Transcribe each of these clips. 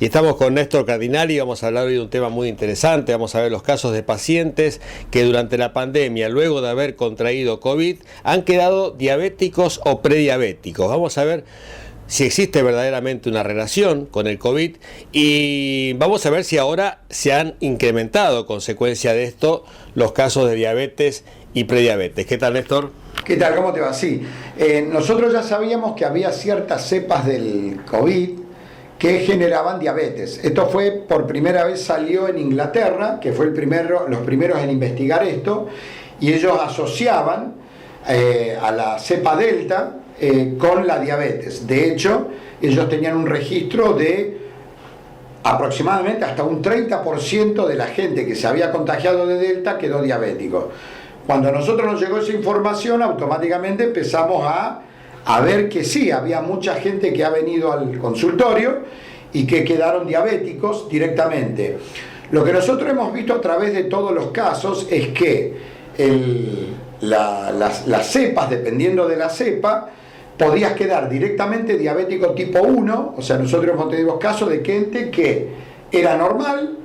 Y estamos con Néstor Cardinali, vamos a hablar hoy de un tema muy interesante, vamos a ver los casos de pacientes que durante la pandemia, luego de haber contraído COVID, han quedado diabéticos o prediabéticos. Vamos a ver si existe verdaderamente una relación con el COVID y vamos a ver si ahora se han incrementado, consecuencia de esto, los casos de diabetes y prediabetes. ¿Qué tal, Néstor? ¿Qué tal? ¿Cómo te va? Sí, nosotros ya sabíamos que había ciertas cepas del COVID que generaban diabetes. Esto fue, por primera vez salió en Inglaterra, que fue los primeros en investigar esto, y ellos asociaban a la cepa Delta con la diabetes. De hecho, ellos tenían un registro de aproximadamente hasta un 30% de la gente que se había contagiado de Delta quedó diabético. Cuando a nosotros nos llegó esa información, automáticamente empezamos a ver que sí, había mucha gente que ha venido al consultorio y que quedaron diabéticos directamente. Lo que nosotros hemos visto a través de todos los casos es que las cepas, dependiendo de la cepa, podías quedar directamente diabético tipo 1, o sea, nosotros hemos tenido casos de gente que era normal,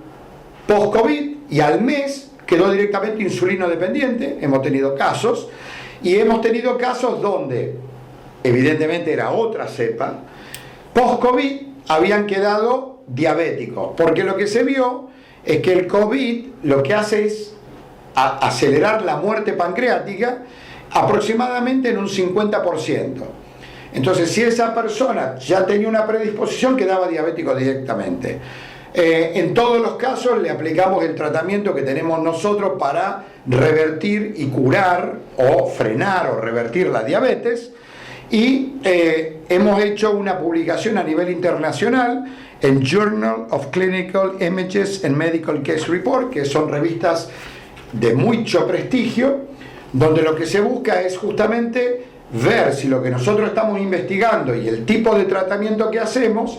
post-COVID, y al mes quedó directamente insulino dependiente, hemos tenido casos, y hemos tenido casos donde evidentemente era otra cepa, post-COVID habían quedado diabéticos, porque lo que se vio es que el COVID lo que hace es acelerar la muerte pancreática aproximadamente en un 50%. Entonces, si esa persona ya tenía una predisposición, quedaba diabético directamente. En todos los casos le aplicamos el tratamiento que tenemos nosotros para revertir y curar o frenar o revertir la diabetes. Y hemos hecho una publicación a nivel internacional en Journal of Clinical Images and Medical Case Report, que son revistas de mucho prestigio, donde lo que se busca es justamente ver si lo que nosotros estamos investigando y el tipo de tratamiento que hacemos,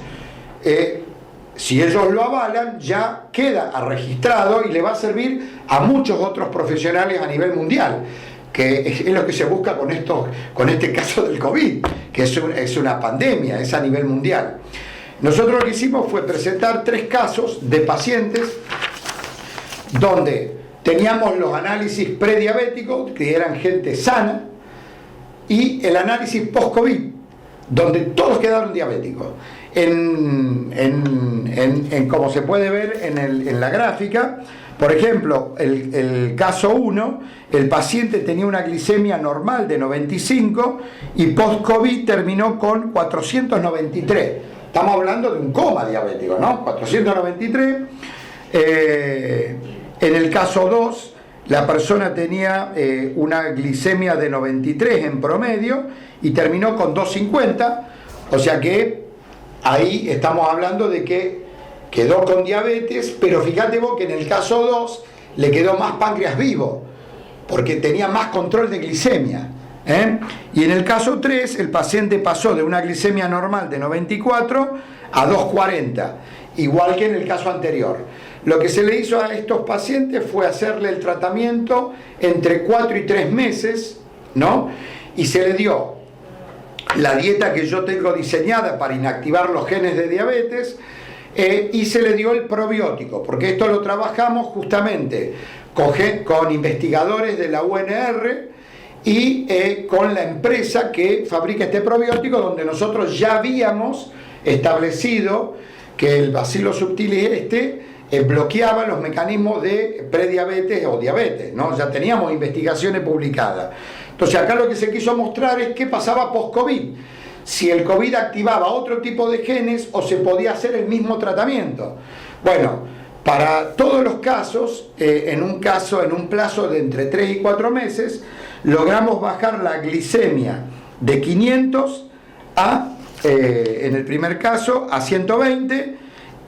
si ellos lo avalan, ya queda registrado y le va a servir a muchos otros profesionales a nivel mundial, que es lo que se busca con este caso del COVID, que es una pandemia, es a nivel mundial. Nosotros lo que hicimos fue presentar 3 casos de pacientes donde teníamos los análisis prediabéticos, que eran gente sana, y el análisis post-COVID, donde todos quedaron diabéticos. Como se puede ver en la gráfica, por ejemplo, el caso 1, el paciente tenía una glicemia normal de 95 y post-COVID terminó con 493. Estamos hablando de un coma diabético, ¿no? 493. En el caso 2, la persona tenía una glicemia de 93 en promedio y terminó con 250, o sea que ahí estamos hablando de que quedó con diabetes, pero fíjate vos que en el caso 2 le quedó más páncreas vivo, porque tenía más control de glicemia. Y en el caso 3, el paciente pasó de una glicemia normal de 94 a 240, igual que en el caso anterior. Lo que se le hizo a estos pacientes fue hacerle el tratamiento entre 4 y 3 meses, ¿no? Y se le dio la dieta que yo tengo diseñada para inactivar los genes de diabetes, y se le dio el probiótico, porque esto lo trabajamos justamente con investigadores de la UNR y con la empresa que fabrica este probiótico, donde nosotros ya habíamos establecido que el Bacillus subtilis bloqueaba los mecanismos de prediabetes o diabetes, ¿no? Ya teníamos investigaciones publicadas. Entonces acá lo que se quiso mostrar es qué pasaba post-COVID, si el COVID activaba otro tipo de genes o se podía hacer el mismo tratamiento. Bueno, para todos los casos, en un plazo de entre 3 y 4 meses, logramos bajar la glicemia de 500 en el primer caso, a 120,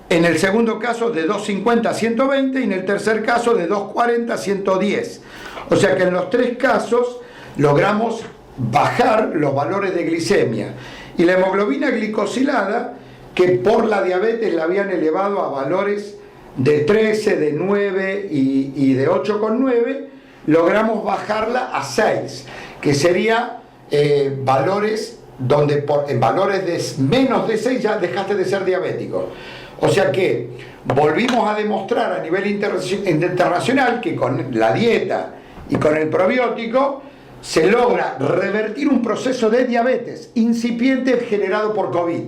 en el segundo caso de 250 a 120 y en el tercer caso de 240 a 110. O sea que en los 3 casos logramos bajar los valores de glicemia. Y la hemoglobina glicosilada, que por la diabetes la habían elevado a valores de 13, de 9 y de 8,9, logramos bajarla a 6, que sería valores donde en valores de menos de 6 ya dejaste de ser diabético. O sea que volvimos a demostrar a nivel internacional que con la dieta y con el probiótico se logra revertir un proceso de diabetes incipiente generado por COVID.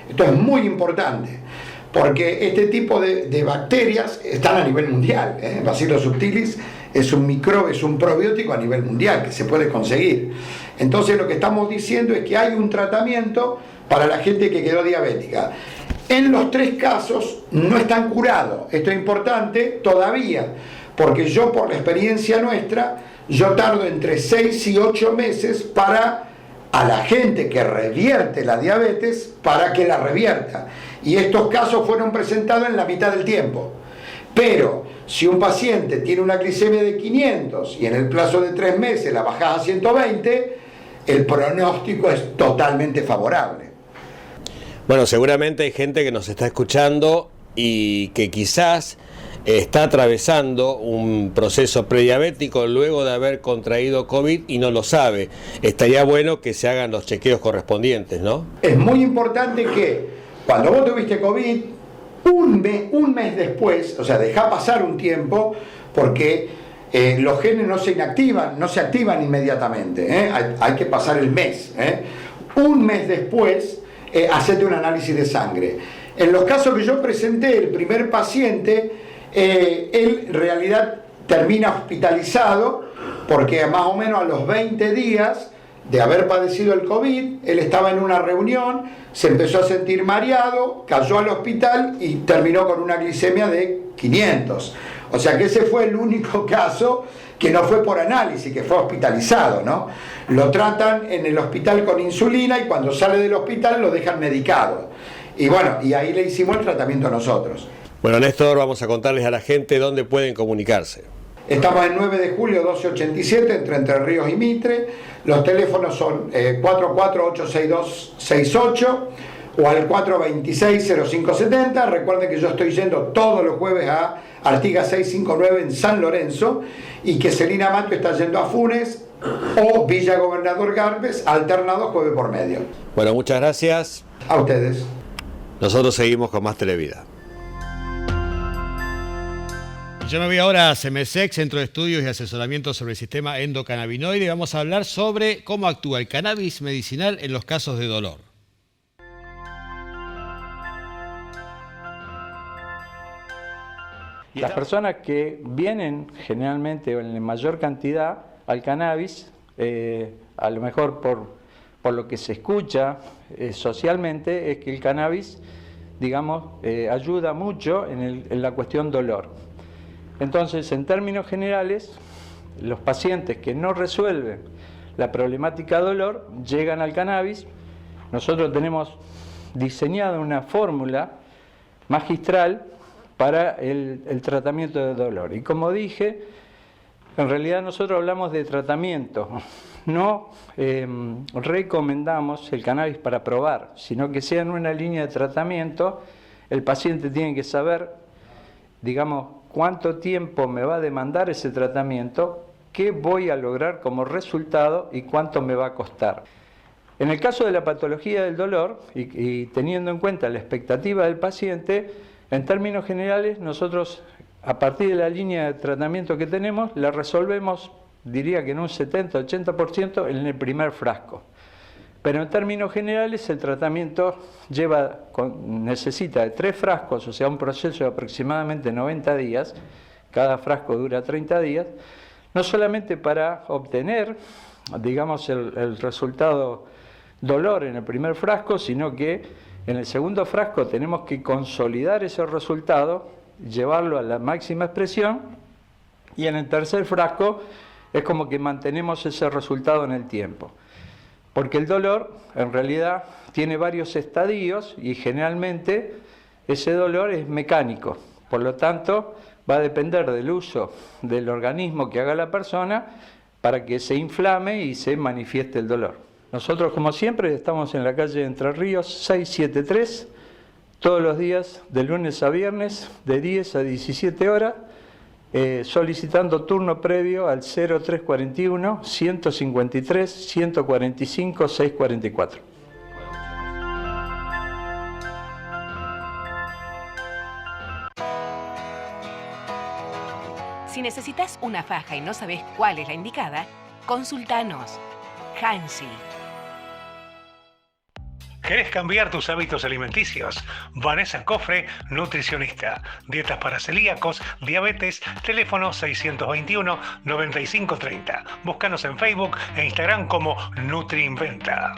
Esto es muy importante, porque este tipo de bacterias están a nivel mundial. Bacillus subtilis es un microbio, es un probiótico a nivel mundial que se puede conseguir. Entonces lo que estamos diciendo es que hay un tratamiento para la gente que quedó diabética. En los 3 casos no están curados. Esto es importante todavía, porque yo, por la experiencia nuestra, yo tardo entre 6 y 8 meses para a la gente que revierte la diabetes, para que la revierta. Y estos casos fueron presentados en la mitad del tiempo. Pero si un paciente tiene una glicemia de 500 y en el plazo de 3 meses la bajas a 120, el pronóstico es totalmente favorable. Bueno, seguramente hay gente que nos está escuchando y que quizás está atravesando un proceso prediabético luego de haber contraído COVID y no lo sabe. Estaría bueno que se hagan los chequeos correspondientes, ¿no? Es muy importante que cuando vos tuviste COVID, un mes después, o sea, dejá pasar un tiempo, porque los genes no se activan inmediatamente, hay que pasar el mes. Un mes después, hacete un análisis de sangre. En los casos que yo presenté, el primer paciente, él en realidad termina hospitalizado, porque más o menos a los 20 días de haber padecido el COVID, él estaba en una reunión, se empezó a sentir mareado, cayó al hospital y terminó con una glicemia de 500. O sea que ese fue el único caso que no fue por análisis, que fue hospitalizado, ¿no? Lo tratan en el hospital con insulina y cuando sale del hospital lo dejan medicado. Y bueno, y ahí le hicimos el tratamiento nosotros. Bueno, Néstor, vamos a contarles a la gente dónde pueden comunicarse. Estamos en 9 de julio 1287, entre Ríos y Mitre. Los teléfonos son 4486268 o al 426-0570. Recuerden que yo estoy yendo todos los jueves a Artigas 659 en San Lorenzo y que Celina Mato está yendo a Funes o Villa Gobernador Garbes, alternado jueves por medio. Bueno, muchas gracias. A ustedes. Nosotros seguimos con más Televida. Yo me voy ahora a CEMESEC, Centro de Estudios y Asesoramiento sobre el Sistema Endocannabinoide, y vamos a hablar sobre cómo actúa el cannabis medicinal en los casos de dolor. Las personas que vienen generalmente o en mayor cantidad al cannabis, a lo mejor por lo que se escucha socialmente, es que el cannabis, digamos, ayuda mucho en la cuestión dolor. Entonces, en términos generales, los pacientes que no resuelven la problemática dolor llegan al cannabis. Nosotros tenemos diseñado una fórmula magistral para el tratamiento de dolor. Y como dije, en realidad nosotros hablamos de tratamiento. No recomendamos el cannabis para probar, sino que sea en una línea de tratamiento. El paciente tiene que saber, digamos, cuánto tiempo me va a demandar ese tratamiento, qué voy a lograr como resultado y cuánto me va a costar. En el caso de la patología del dolor, y teniendo en cuenta la expectativa del paciente, en términos generales, nosotros, a partir de la línea de tratamiento que tenemos, la resolvemos, diría que en un 70-80% en el primer frasco. Pero en términos generales, el tratamiento necesita de 3 frascos, o sea, un proceso de aproximadamente 90 días, cada frasco dura 30 días, no solamente para obtener, digamos, el resultado dolor en el primer frasco, sino que en el segundo frasco tenemos que consolidar ese resultado, llevarlo a la máxima expresión, y en el tercer frasco es como que mantenemos ese resultado en el tiempo. Porque el dolor, en realidad, tiene varios estadios y generalmente ese dolor es mecánico. Por lo tanto, va a depender del uso del organismo que haga la persona para que se inflame y se manifieste el dolor. Nosotros, como siempre, estamos en la calle Entre Ríos 673, todos los días, de lunes a viernes, de 10 a 17 horas, solicitando turno previo al 0341 153 145 644. Si necesitas una faja y no sabes cuál es la indicada, consultanos. Hansi. ¿Querés cambiar tus hábitos alimenticios? Vanessa Cofre, nutricionista. Dietas para celíacos, diabetes, teléfono 621-9530. Búscanos en Facebook e Instagram como NutriInventa.